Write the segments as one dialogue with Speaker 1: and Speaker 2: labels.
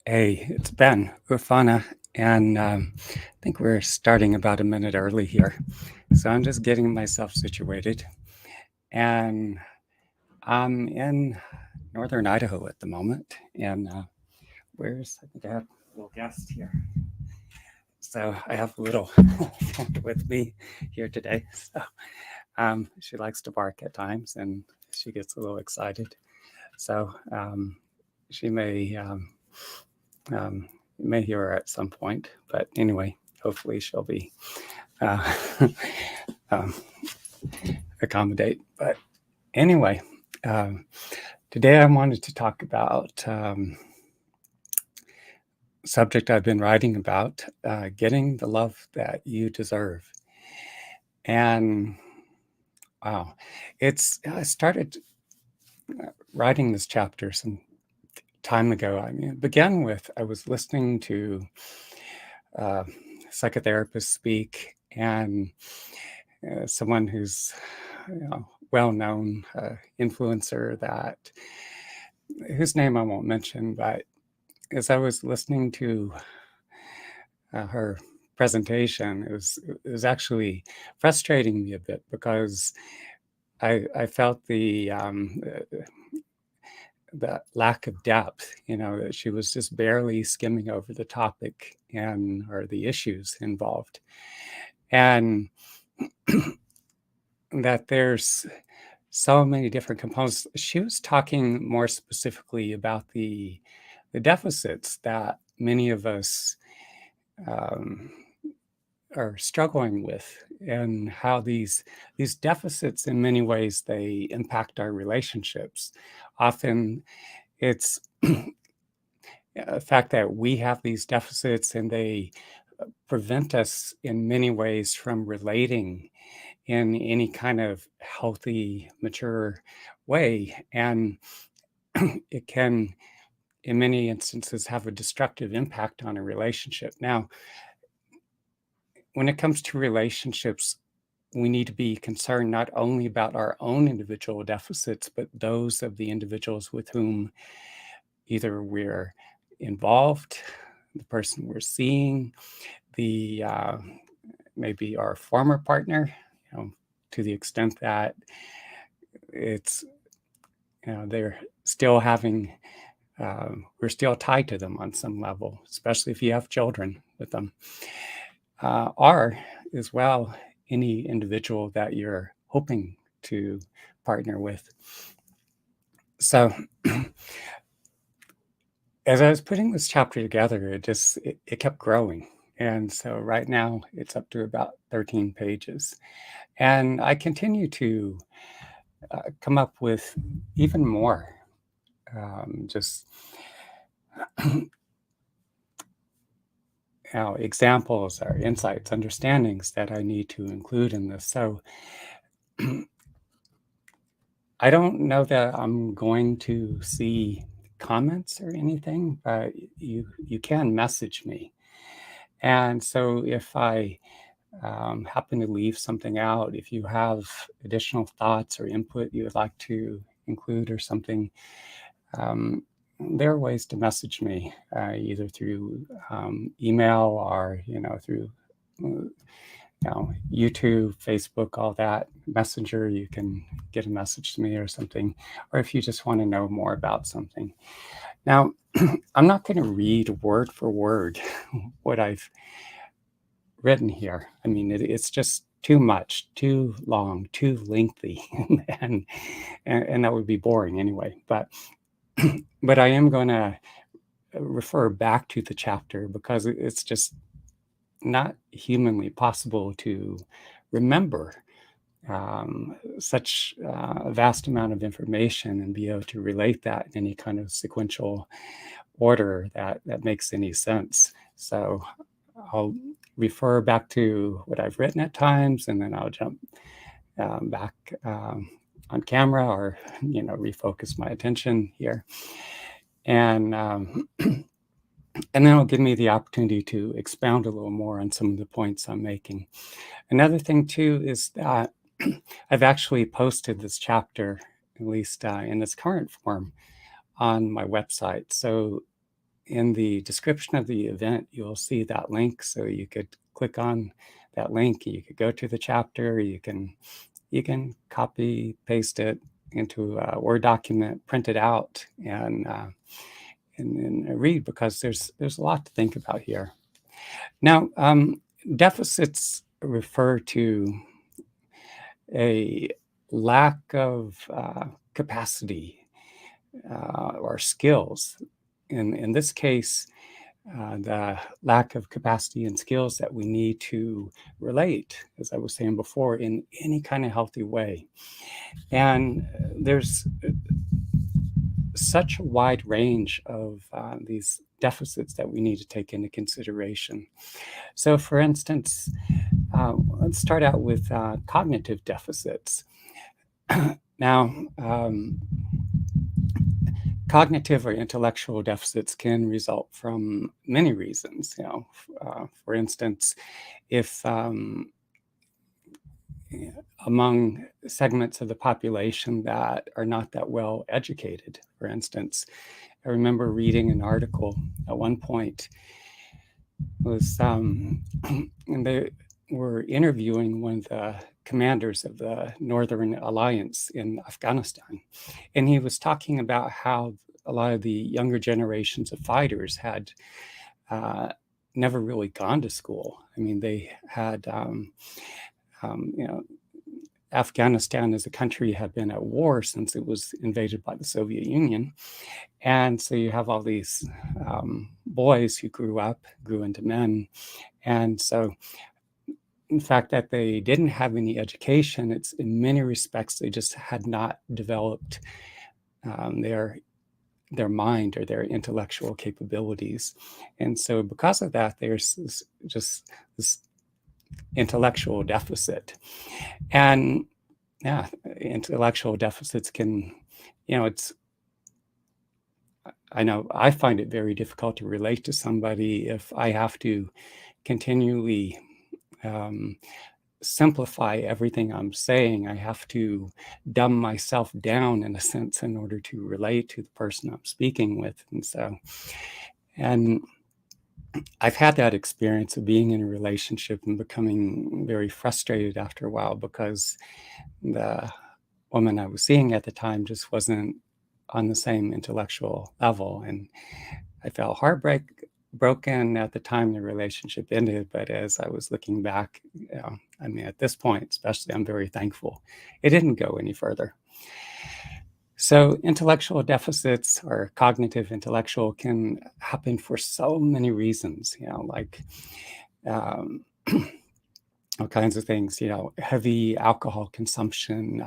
Speaker 1: Hey, it's Ben Ufana, and I think we're starting about a minute early here. So I'm just getting myself situated, and I'm in northern Idaho at the moment. And I think I have a little guest here. So I have a little with me here today. So she likes to bark at times, and she gets a little excited. So she um, may hear her at some point, but anyway, hopefully she'll be uh, um, accommodate. But anyway, um, today I wanted to talk about subject I've been writing about, getting the love that you deserve. And wow, I started writing this chapter some time ago. I mean, it began with I was listening to uh, psychotherapists speak, and someone who's well-known influencer that whose name I won't mention, but as I was listening to her presentation, it was actually frustrating me a bit because I felt the lack of depth, that she was just barely skimming over the topic or the issues involved, and that there's so many different components. She was talking more specifically about the deficits that many of us um, are struggling with, and how these deficits, in many ways, they impact our relationships. Often, it's the fact that we have these deficits, and they prevent us in many ways from relating in any kind of healthy, mature way. And it can, in many instances, have a destructive impact on a relationship. Now, when it comes to relationships, we need to be concerned not only about our own individual deficits, but those of the individuals with whom either we're involved, the person we're seeing, the maybe our former partner, to the extent that it's they're still having we're still tied to them on some level, especially if you have children with them, or as well any individual that you're hoping to partner with. So as I was putting this chapter together, it kept growing. And so right now it's up to about 13 pages. And I continue to come up with even more, just examples or insights, understandings that I need to include in this. So I don't know that I'm going to see comments or anything, but you can message me. And so if I happen to leave something out, if you have additional thoughts or input you would like to include or something, there are ways to message me, either through email or through YouTube, Facebook, all that, Messenger. You can get a message to me or something, or if you just want to know more about something. Now, I'm not going to read word for word what I've written here. I mean, it's just too much, too long, too lengthy, and that would be boring anyway. But but I am going to refer back to the chapter because it's just not humanly possible to remember such a vast amount of information and be able to relate that in any kind of sequential order that makes any sense. So I'll refer back to what I've written at times, and then I'll jump back on camera, or refocus my attention here, and and then it'll give me the opportunity to expound a little more on some of the points I'm making. Another thing too is that I've actually posted this chapter, at least in its current form, on my website. So in the description of the event, you'll see that link. So you could click on that link. You could go to the chapter. You can copy paste it into a Word document, print it out, and read, because there's a lot to think about here. Now, deficits refer to a lack of capacity or skills. In this case, the lack of capacity and skills that we need to relate, as I was saying before, in any kind of healthy way. And there's such a wide range of these deficits that we need to take into consideration. So, for instance, let's start out with cognitive deficits. Now, cognitive or intellectual deficits can result from many reasons. For instance, if among segments of the population that are not that well educated, for instance, I remember reading an article at one point. Was and they were interviewing one of the commanders of the Northern Alliance in Afghanistan, and he was talking about how a lot of the younger generations of fighters had never really gone to school. I mean, they had, you know, Afghanistan as a country had been at war since it was invaded by the Soviet Union. And so you have all these boys who grew into men. And so the fact that they didn't have any education, it's in many respects, they just had not developed their mind or their intellectual capabilities. And so because of that, there's this intellectual deficit. And yeah, intellectual deficits can, I know I find it very difficult to relate to somebody if I have to continually simplify everything I'm saying. I have to dumb myself down in a sense in order to relate to the person I'm speaking with. And I've had that experience of being in a relationship and becoming very frustrated after a while because the woman I was seeing at the time just wasn't on the same intellectual level. And I felt broken at the time the relationship ended. But as I was looking back, I mean, at this point, especially, I'm very thankful it didn't go any further. So intellectual deficits or cognitive intellectual can happen for so many reasons, like all kinds of things, heavy alcohol consumption,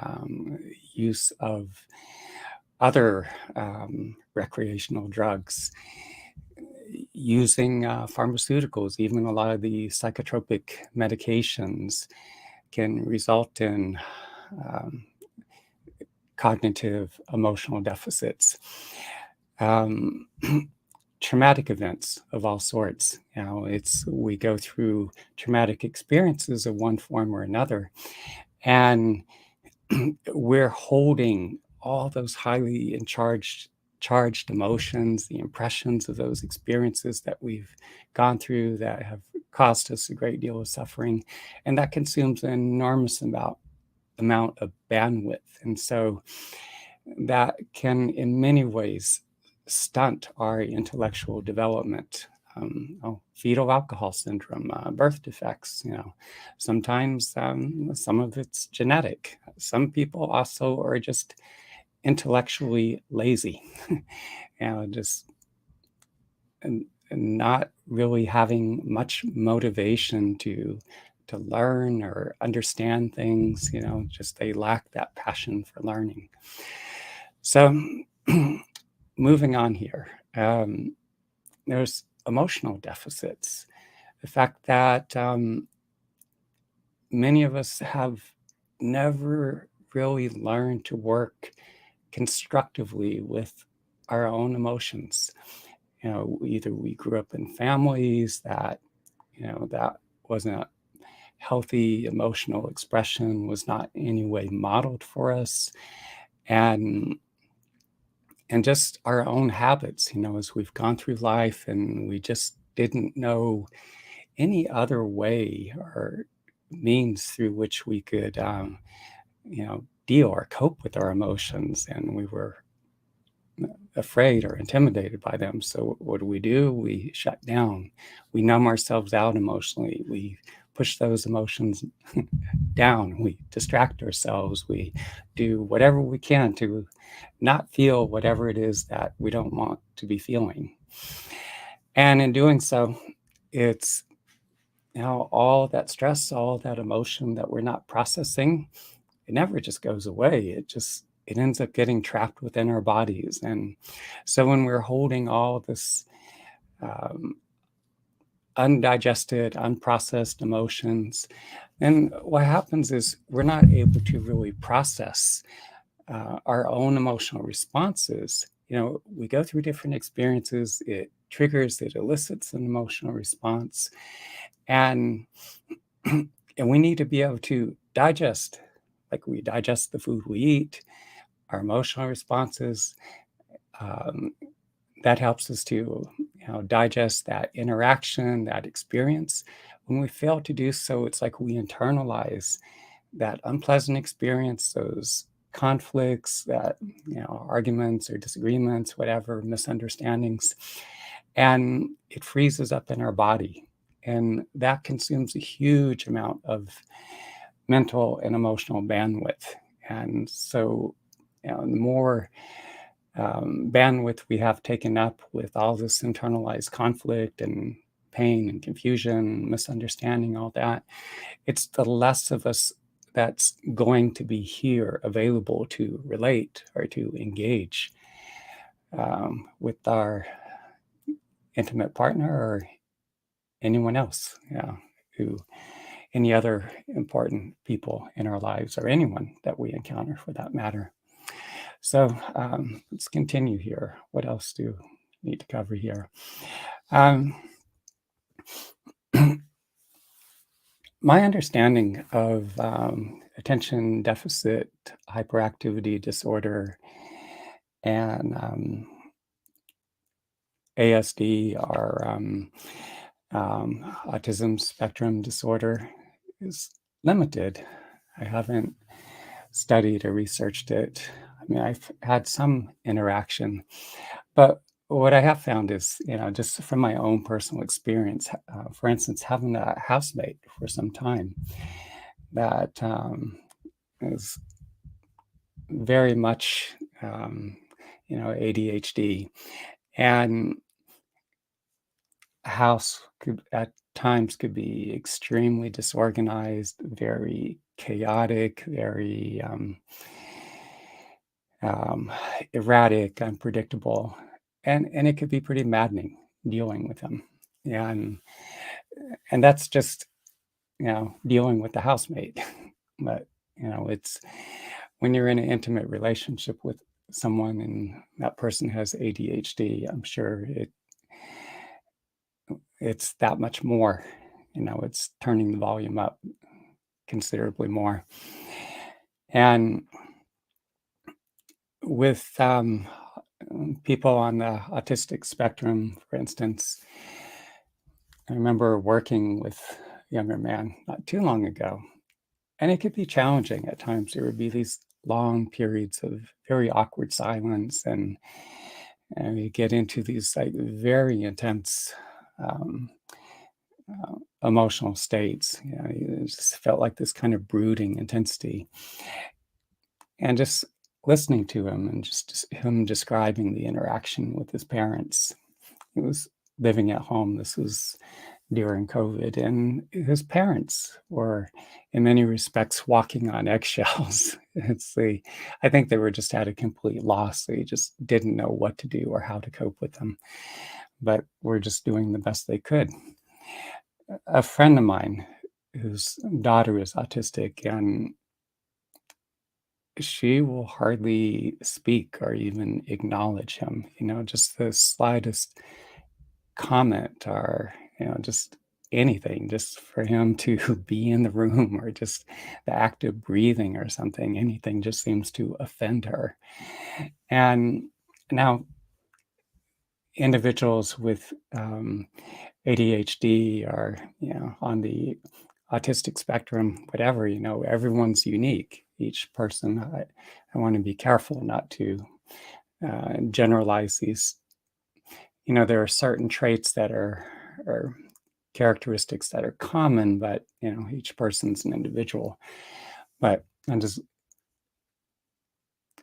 Speaker 1: use of other recreational drugs, using pharmaceuticals, even a lot of the psychotropic medications can result in cognitive emotional deficits. Traumatic events of all sorts. We go through traumatic experiences of one form or another, and we're holding all those highly charged emotions, the impressions of those experiences that we've gone through that have caused us a great deal of suffering, and that consumes an enormous amount of bandwidth. And so that can, in many ways, stunt our intellectual development. Fetal alcohol syndrome, birth defects, sometimes some of it's genetic. Some people also are just intellectually lazy, just and not really having much motivation to learn or understand things, just they lack that passion for learning. So moving on here, there's emotional deficits. The fact that many of us have never really learned to work constructively with our own emotions. Either we grew up in families that, that wasn't healthy emotional expression, was not in any way modeled for us. And and just our own habits, as we've gone through life and we just didn't know any other way or means through which we could, deal or cope with our emotions, and we were afraid or intimidated by them. So what do? We shut down. We numb ourselves out emotionally. We push those emotions down. We distract ourselves. We do whatever we can to not feel whatever it is that we don't want to be feeling. And in doing so, it's all that stress, all that emotion that we're not processing, it never just goes away. It ends up getting trapped within our bodies. And so when we're holding all this um, undigested, unprocessed emotions, then what happens is we're not able to really process our own emotional responses. We go through different experiences, it elicits an emotional response, and and we need to be able to digest, like we digest the food we eat, our emotional responses. Um, that helps us to, digest that interaction, that experience. When we fail to do so, it's like we internalize that unpleasant experience, those conflicts, that arguments or disagreements, whatever, misunderstandings, and it freezes up in our body, and that consumes a huge amount of mental and emotional bandwidth. And so, the more bandwidth we have taken up with all this internalized conflict and pain and confusion, misunderstanding, all that, it's the less of us that's going to be here available to relate or to engage with our intimate partner or anyone else, who any other important people in our lives or anyone that we encounter for that matter. So let's continue here. What else do we need to cover here? Um, my understanding of attention deficit hyperactivity disorder and ASD, or autism spectrum disorder, is limited. I haven't studied or researched it. I mean, I've had some interaction, but what I have found is, just from my own personal experience, for instance, having a housemate for some time that is very much, ADHD, and a house could at times could be extremely disorganized, very chaotic, very um, erratic, unpredictable, and it could be pretty maddening dealing with them. And and that's just, dealing with the housemate. But it's when you're in an intimate relationship with someone and that person has ADHD, I'm sure it's that much more. It's turning the volume up considerably more. And with people on the autistic spectrum, for instance, I remember working with a younger man not too long ago, and it could be challenging at times. There would be these long periods of very awkward silence, and you get into these like very intense um, emotional states. It just felt like this kind of brooding intensity, and just listening to him and just him describing the interaction with his parents. He was living at home. This was during COVID, and his parents were, in many respects, walking on eggshells. I think they were just at a complete loss. They just didn't know what to do or how to cope with them, but were just doing the best they could. A friend of mine whose daughter is autistic, and she will hardly speak or even acknowledge him. Just the slightest comment, or just anything, just for him to be in the room, or just the act of breathing or something, anything just seems to offend her. And Now, individuals with ADHD or, on the autistic spectrum, whatever, everyone's unique. Each person, I want to be careful not to generalize these. There are certain traits that are characteristics that are common, but each person's an individual. But I'm just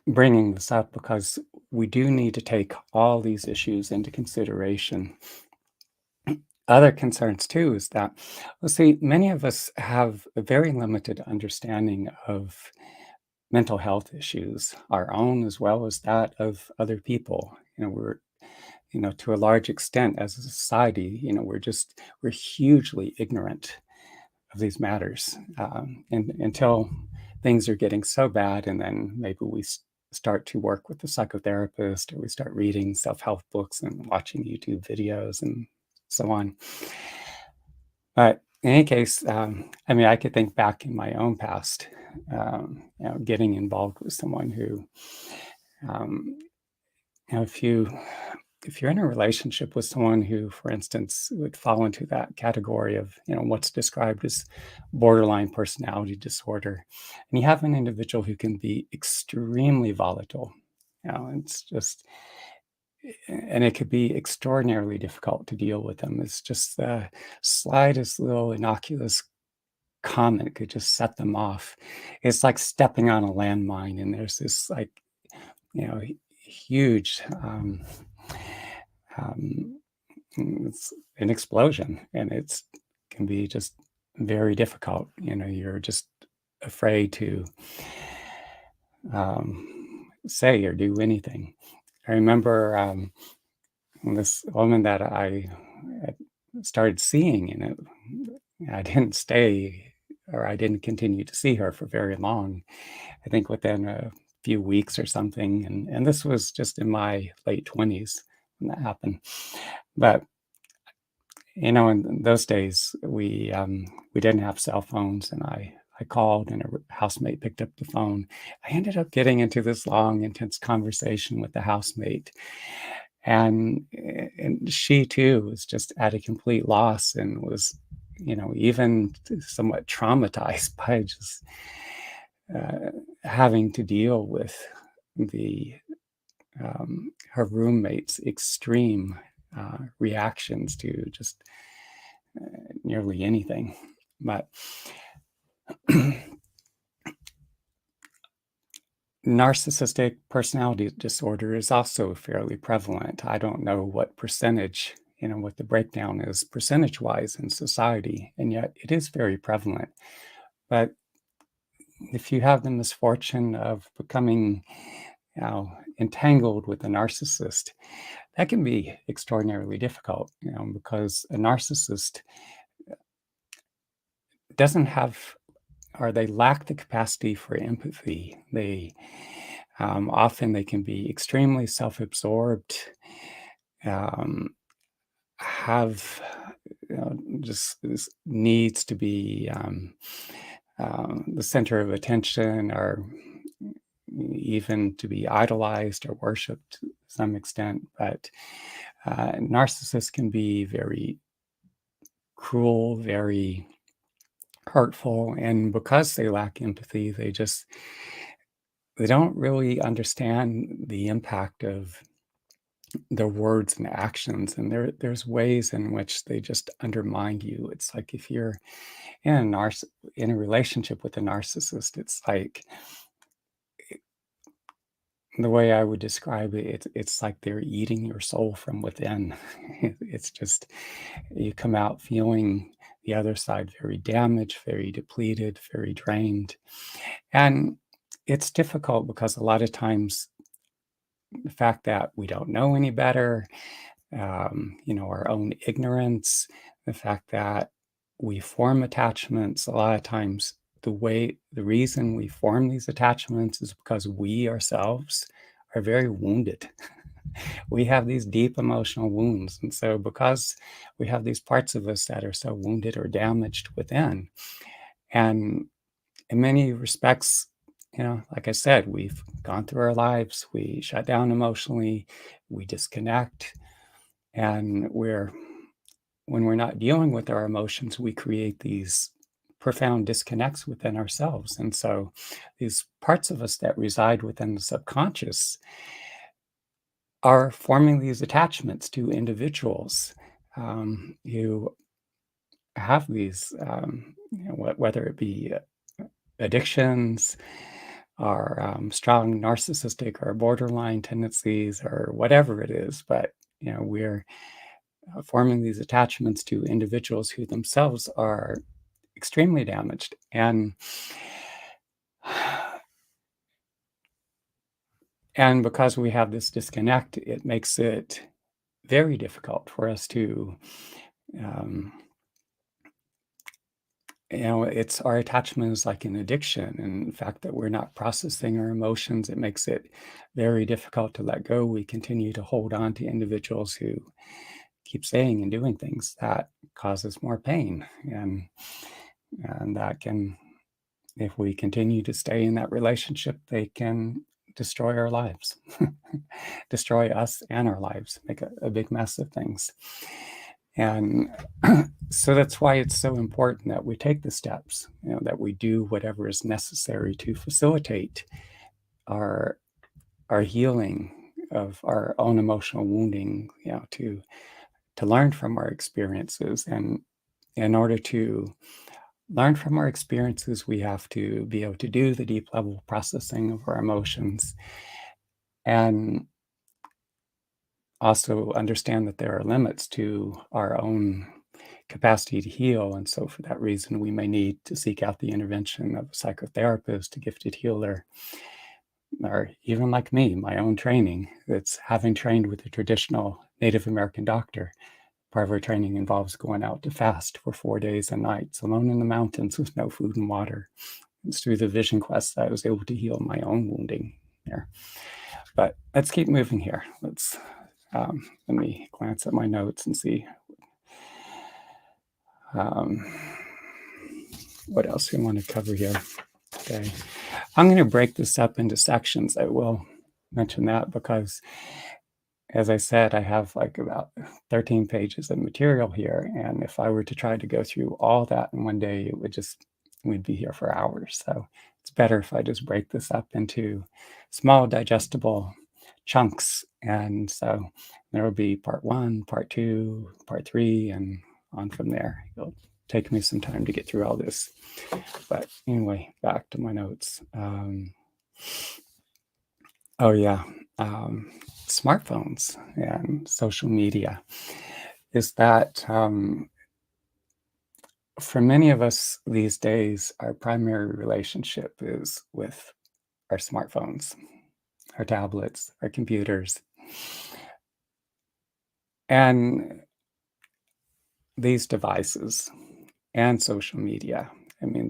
Speaker 1: bringing this up because we do need to take all these issues into consideration. Other concerns too is that, well, see, many of us have a very limited understanding of mental health issues, our own as well as that of other people. We're, to a large extent as a society, we're hugely ignorant of these matters, and until things are getting so bad, and then maybe we start to work with the psychotherapist, or we start reading self-help books and watching YouTube videos and so on. But in any case, I mean, I could think back in my own past, getting involved with someone who, um, if you're in a relationship with someone who, for instance, would fall into that category of, what's described as borderline personality disorder, and you have an individual who can be extremely volatile, it's just, and it could be extraordinarily difficult to deal with them. It's just the slightest little innocuous comment could just set them off. It's like stepping on a landmine, and there's this like, huge, um, it's an explosion, and it's can be just very difficult. You're just afraid to say or do anything. I remember this woman that I had started seeing, and I didn't stay, or I didn't continue to see her for very long. I think within a few weeks or something, and this was just in my late 20s when that happened. But in those days, we didn't have cell phones, and I called, and a housemate picked up the phone. I ended up getting into this long, intense conversation with the housemate, and she too was just at a complete loss, and was, even somewhat traumatized by just uh, having to deal with the her roommate's extreme reactions to just nearly anything. But narcissistic personality disorder is also fairly prevalent. I don't know what percentage, what the breakdown is percentage-wise in society, and yet it is very prevalent. But if you have the misfortune of becoming, entangled with a narcissist, that can be extraordinarily difficult, because a narcissist doesn't have, or they lack the capacity for empathy. Often they can be extremely self-absorbed, um, have, just this needs to be the center of attention, or even to be idolized or worshipped to some extent. But narcissists can be very cruel, very hurtful, and because they lack empathy, they don't really understand the impact of their words and actions, and there's ways in which they just undermine you. It's like if you're in in a relationship with a narcissist, it's like, the way I would describe it, it's like they're eating your soul from within. It's just, you come out feeling the other side very damaged, very depleted, very drained. And it's difficult because a lot of times the fact that we don't know any better, our own ignorance, the fact that we form attachments, a lot of times the reason we form these attachments is because we ourselves are very wounded. We have these deep emotional wounds. And so because we have these parts of us that are so wounded or damaged within, and in many respects, like I said, we've gone through our lives, we shut down emotionally, we disconnect, and when we're not dealing with our emotions, we create these profound disconnects within ourselves. And so these parts of us that reside within the subconscious are forming these attachments to individuals who have these, whether it be addictions or strong narcissistic or borderline tendencies or whatever it is. But, we're forming these attachments to individuals who themselves are extremely damaged. And because we have this disconnect, it makes it very difficult for us to, um, it's our attachment is like an addiction. And the fact that we're not processing our emotions, it makes it very difficult to let go. We continue to hold on to individuals who keep saying and doing things that causes more pain. And that can, if we continue to stay in that relationship, they can destroy our lives, destroy us and our lives, make a big mess of things. And so that's why it's so important that we take the steps, that we do whatever is necessary to facilitate our healing of our own emotional wounding, to learn from our experiences. And in order to learn from our experiences, we have to be able to do the deep level processing of our emotions and also understand that there are limits to our own capacity to heal. And so, for that reason, we may need to seek out the intervention of a psychotherapist, a gifted healer, or even like me, my own training. It's having trained with a traditional Native American doctor. Part of our training involves going out to fast for 4 days and nights alone in the mountains with no food and water. It's through the vision quest that I was able to heal my own wounding there. But let's keep moving here. Let me glance at my notes and see um, what else we want to cover here. Okay, I'm going to break this up into sections. I will mention that because, as I said, I have like about 13 pages of material here. And if I were to try to go through all that in one day, we'd be here for hours. So it's better if I just break this up into small, digestible chunks. And so there will be part 1, part 2, part 3, and on from there. It'll take me some time to get through all this. But anyway, back to my notes. Oh, yeah. Smartphones and social media is that for many of us these days, our primary relationship is with our smartphones, our tablets, our computers. And these devices and social media, I mean,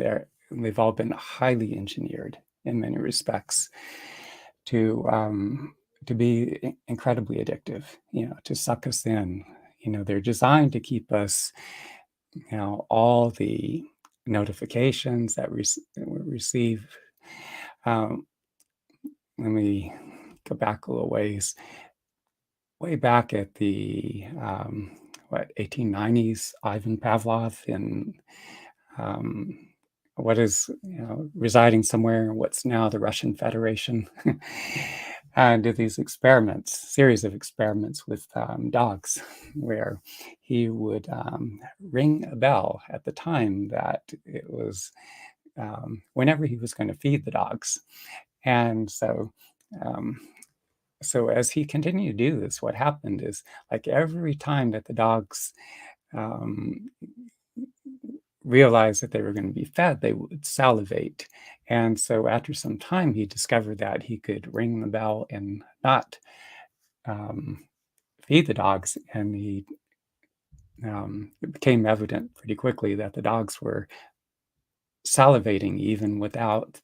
Speaker 1: they've all been highly engineered in many respects to be incredibly addictive, to suck us in. They're designed to keep us, all the notifications that we receive. Um, Let me go back a little ways. Way back at the 1890s, Ivan Pavlov in what is residing somewhere in what's now the Russian Federation, and did these series of experiments with dogs, where he would ring a bell at the time that it was whenever he was going to feed the dogs. And um, so as he continued to do this, what happened is, like, every time that the dogs um, realized that they were going to be fed, they would salivate. And so after some time, he discovered that he could ring the bell and not um, feed the dogs. And it became evident pretty quickly that the dogs were salivating even without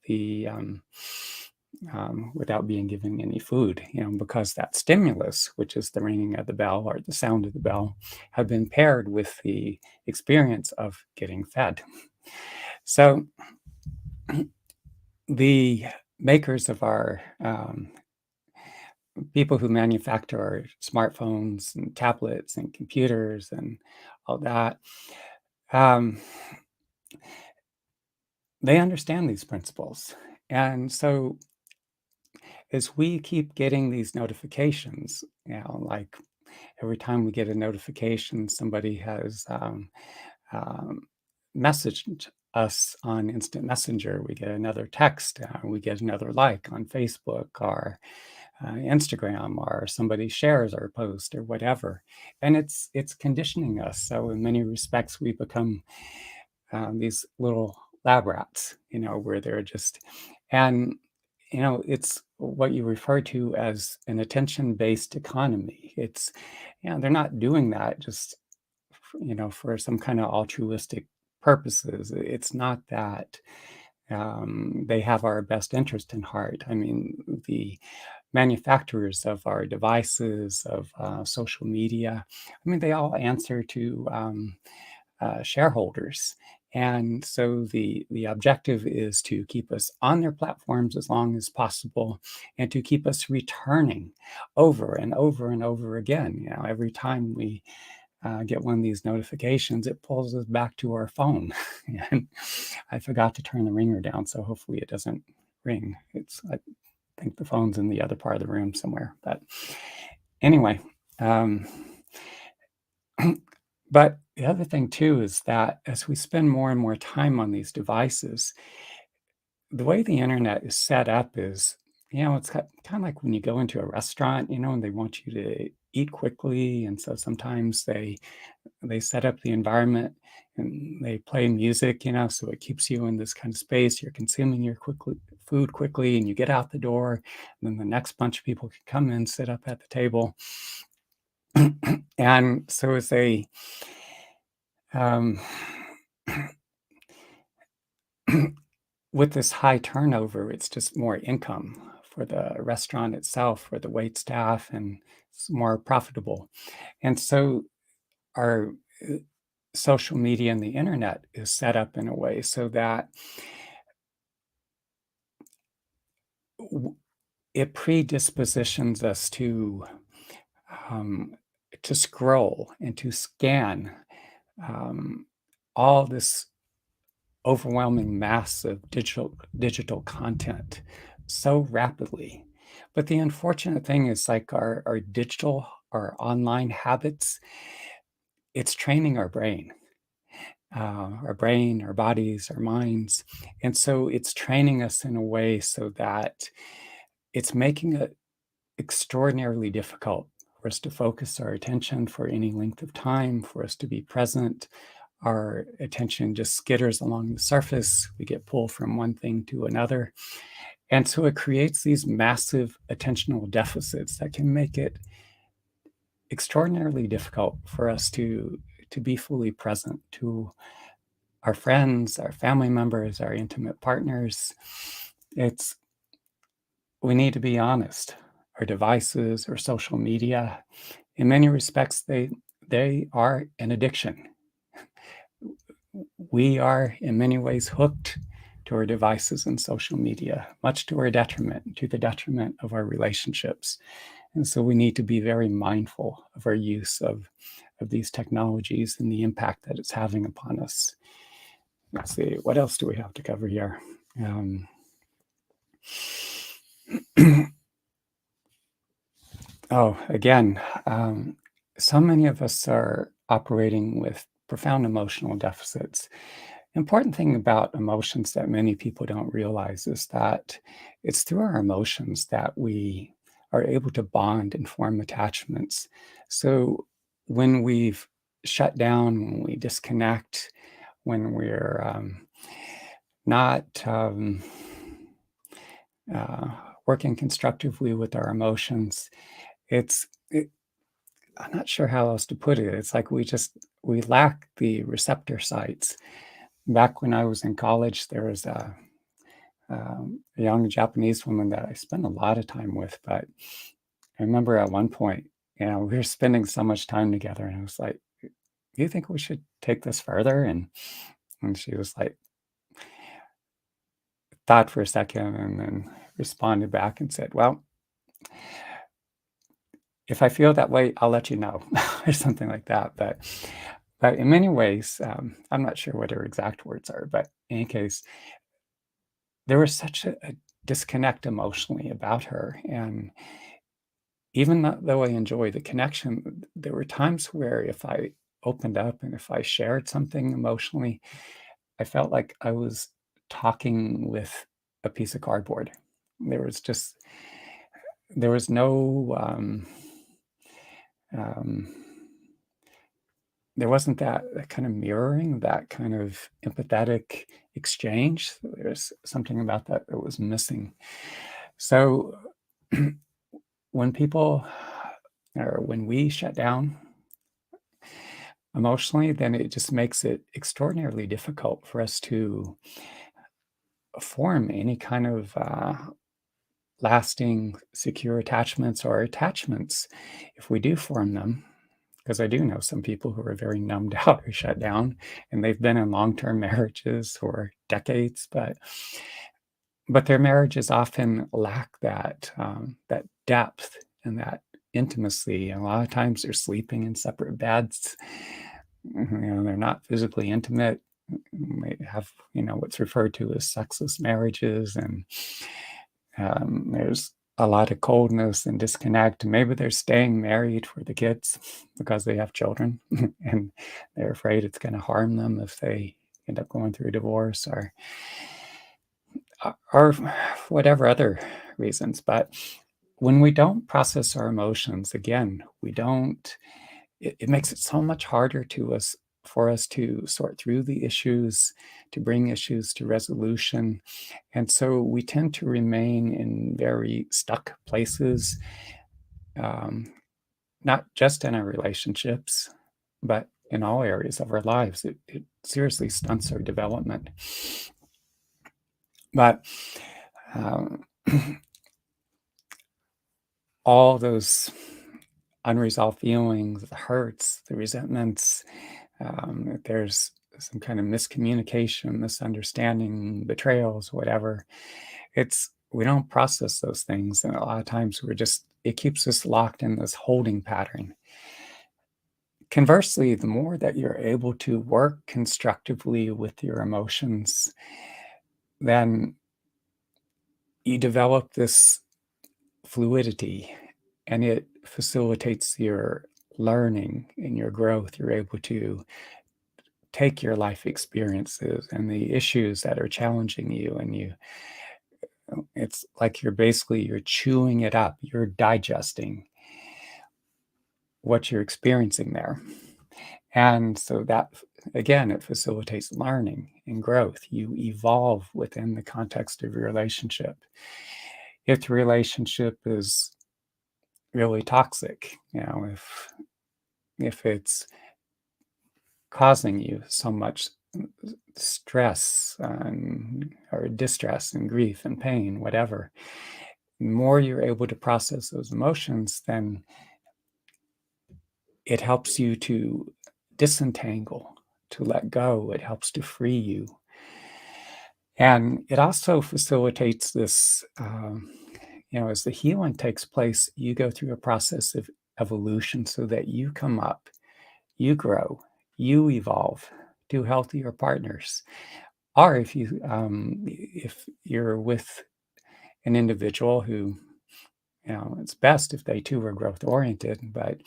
Speaker 1: being given any food, because that stimulus, which is the ringing of the bell or the sound of the bell, had been paired with the experience of getting fed. So the makers of our people who manufacture our smartphones and tablets and computers and all that, um, they understand these principles. And so as we keep getting these notifications, like every time we get a notification, somebody has um, messaged us on Instant Messenger. We get another text, we get another like on Facebook or Instagram, or somebody shares our post or whatever, and it's conditioning us. So in many respects, we become these little lab rats, where they're just, and it's what you refer to as an attention-based economy. It's, they're not doing that just for some kind of altruistic purposes. It's not that they have our best interest in heart. I mean, the manufacturers of our devices, of social media, I mean, they all answer to shareholders. And so the objective is to keep us on their platforms as long as possible, and to keep us returning over and over and over again. Every time we get one of these notifications, it pulls us back to our phone. And I forgot to turn the ringer down, so hopefully it doesn't ring. I think the phone's in the other part of the room somewhere. But anyway, um, but the other thing too is that as we spend more and more time on these devices, the way the internet is set up is, it's kind of like when you go into a restaurant, and they want you to eat quickly, and so sometimes they set up the environment and they play music, so it keeps you in this kind of space. You're consuming your food quickly, and you get out the door, and then the next bunch of people can come in, sit up at the table. And so as they um, with this high turnover, it's just more income for the restaurant itself, for the wait staff, and it's more profitable. And so our social media and the internet is set up in a way so that w- it predispositions us um, to scroll and to scan um, all this overwhelming mass of digital content so rapidly. But the unfortunate thing is, like, our online habits, it's training our brain, our bodies, our minds. And so it's training us in a way so that it's making it extraordinarily difficult for us to focus our attention for any length of time, for us to be present. Our attention just skitters along the surface. We get pulled from one thing to another. And so it creates these massive attentional deficits that can make it extraordinarily difficult for us to be fully present to our friends, our family members, our intimate partners. It's We need to be honest. Our devices or social media, in many respects, they are an addiction. We are in many ways hooked to our devices and social media, much to our detriment, to the detriment of our relationships. And so we need to be very mindful of our use of these technologies and the impact that it's having upon us. Let's see, what else do we have to cover here? Um, oh, again, so many of us are operating with profound emotional deficits. Important thing about emotions that many people don't realize is that it's through our emotions that we are able to bond and form attachments. So when we've shut down, when we disconnect, when we're not uh, working constructively with our emotions, it's it, I'm not sure how else to put it. It's like we lack the receptor sites. Back when I was in college, there was a young Japanese woman that I spent a lot of time with. But I remember at one point, we were spending so much time together, and I was like, "Do you think we should take this further?" And she was like, thought for a second, and then responded back and said, "Well, if I feel that way, I'll let you know," or something like that. But in many ways, I'm not sure what her exact words are, but in any case, there was such a disconnect emotionally about her, and even though I enjoy the connection, there were times where if I opened up and if I shared something emotionally, I felt like I was talking with a piece of cardboard. There was just there was no, um, there wasn't that kind of mirroring, that kind of empathetic exchange. There's something about that that was missing. So when people or when we shut down emotionally, then it just makes it extraordinarily difficult for us to form any kind of lasting, secure attachments or attachments if we do form them. Because I do know some people who are very numbed out or shut down, and they've been in long-term marriages for decades, but their marriages often lack that depth and that intimacy. And a lot of times they're sleeping in separate beds. They're not physically intimate. They have, what's referred to as sexless marriages, and there's a lot of coldness and disconnect. Maybe they're staying married for the kids because they have children, and they're afraid it's going to harm them if they end up going through a divorce or whatever other reasons. But when we don't process our emotions, again, we don't. It makes it so much harder for us to sort through the issues, to bring issues to resolution. And so we tend to remain in very stuck places, um, not just in our relationships, but in all areas of our lives. It seriously stunts our development. But um, all those unresolved feelings, the hurts, the resentments, if there's some kind of miscommunication, misunderstanding, betrayals, whatever, we don't process those things. And a lot of times it keeps us locked in this holding pattern. Conversely, the more that you're able to work constructively with your emotions, then you develop this fluidity, and it facilitates your learning and your growth. You're able to take your life experiences and the issues that are challenging you, and it's like you're chewing it up, you're digesting what you're experiencing there. And so that, again, it facilitates learning and growth. You evolve within the context of your relationship. If the relationship is really toxic, if it's causing you so much stress or distress and grief and pain, whatever, the more you're able to process those emotions, then it helps you to disentangle, to let go. It helps to free you. And it also facilitates this, as the healing takes place, you go through a process of evolution so that you come up, you grow, you evolve to healthier partners. Or if you're with an individual who, it's best if they too are growth oriented, but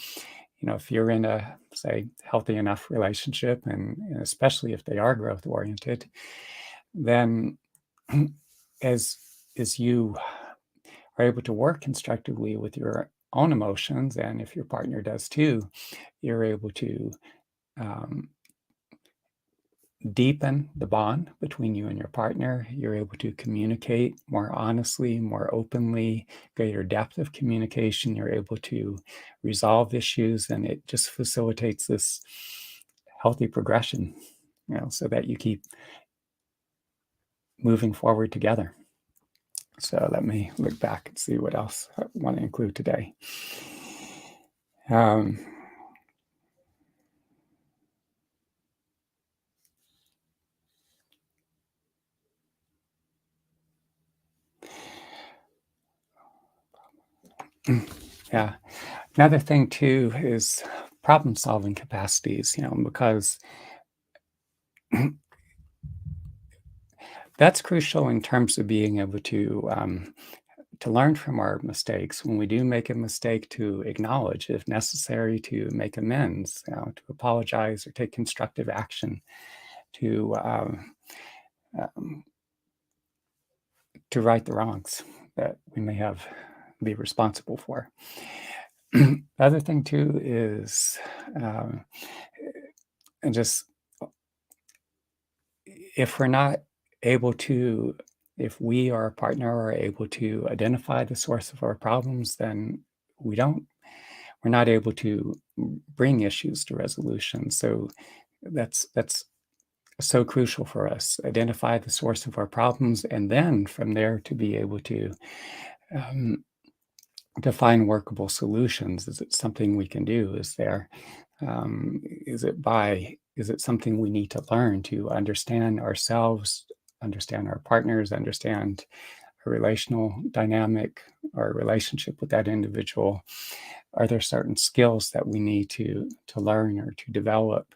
Speaker 1: if you're in a, say, healthy enough relationship, and especially if they are growth oriented, then as you are able to work constructively with your own emotions, and if your partner does too, you're able to um, deepen the bond between you and your partner. You're able to communicate more honestly, more openly, greater depth of communication. You're able to resolve issues, and it just facilitates this healthy progression, so that you keep moving forward together. So let me look back and see what else I want to include today. Um, Yeah. Another thing too is problem-solving capacities, because that's crucial in terms of being able to learn from our mistakes. When we do make a mistake, to acknowledge, if necessary, to make amends, to apologize or take constructive action to um, to right the wrongs that we may have be responsible for. The other thing too is um, and just if we're not able to, if we or our partner are able to identify the source of our problems, then we don't, we're not able to bring issues to resolution. So that's so crucial for us. Identify the source of our problems, and then from there to be able um, to find workable solutions. Is it something we can do? Is it something we need to learn to understand ourselves, understand our partners, understand our relational dynamic, our relationship with that individual? Are there certain skills that we need to learn or to develop,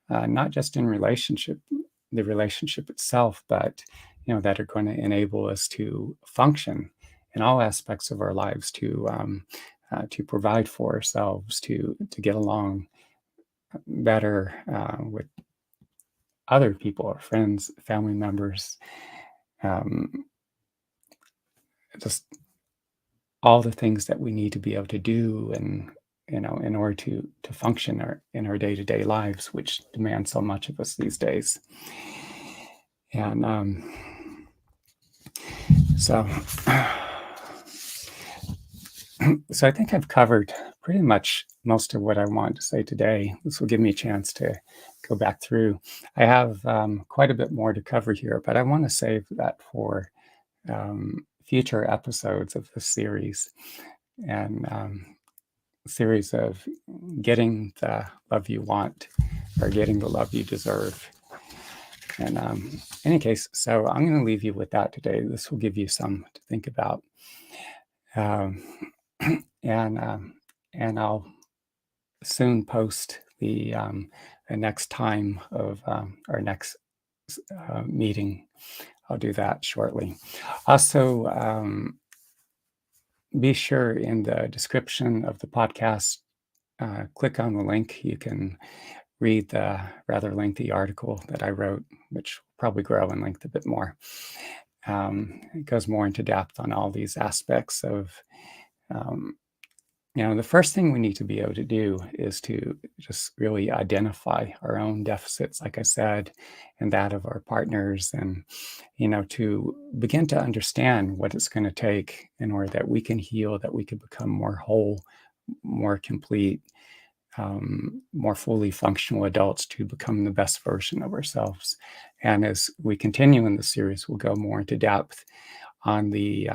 Speaker 1: not just in the relationship itself, but that are going to enable us to function in all aspects of our lives, to provide for ourselves, to get along better with other people, our friends, family members, um, just all the things that we need to be able to do, and in order to function in our day-to-day lives, which demand so much of us these days. And so so I think I've covered pretty much most of what I wanted to say today. This will give me a chance to go back through. I have quite a bit more to cover here, but I want to save that for future episodes of this series, and series of getting the love you want, or getting the love you deserve. And any case, so I'm going to leave you with that today. This will give you some to think about. Um, and I'll soon post the next time of our next meeting. I'll do that shortly. Also, be sure in the description of the podcast, click on the link. You can read the rather lengthy article that I wrote, which will probably grow in length a bit more. It goes more into depth on all these aspects of um, the first thing we need to be able to do is to just really identify our own deficits, like I said, and that of our partners, and, to begin to understand what it's going to take in order that we can heal, that we can become more whole, more complete, more fully functional adults, to become the best version of ourselves. And as we continue in the series, we'll go more into depth on the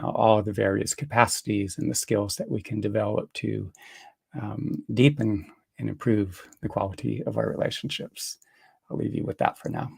Speaker 1: all of the various capacities and the skills that we can develop to deepen and improve the quality of our relationships. I'll leave you with that for now.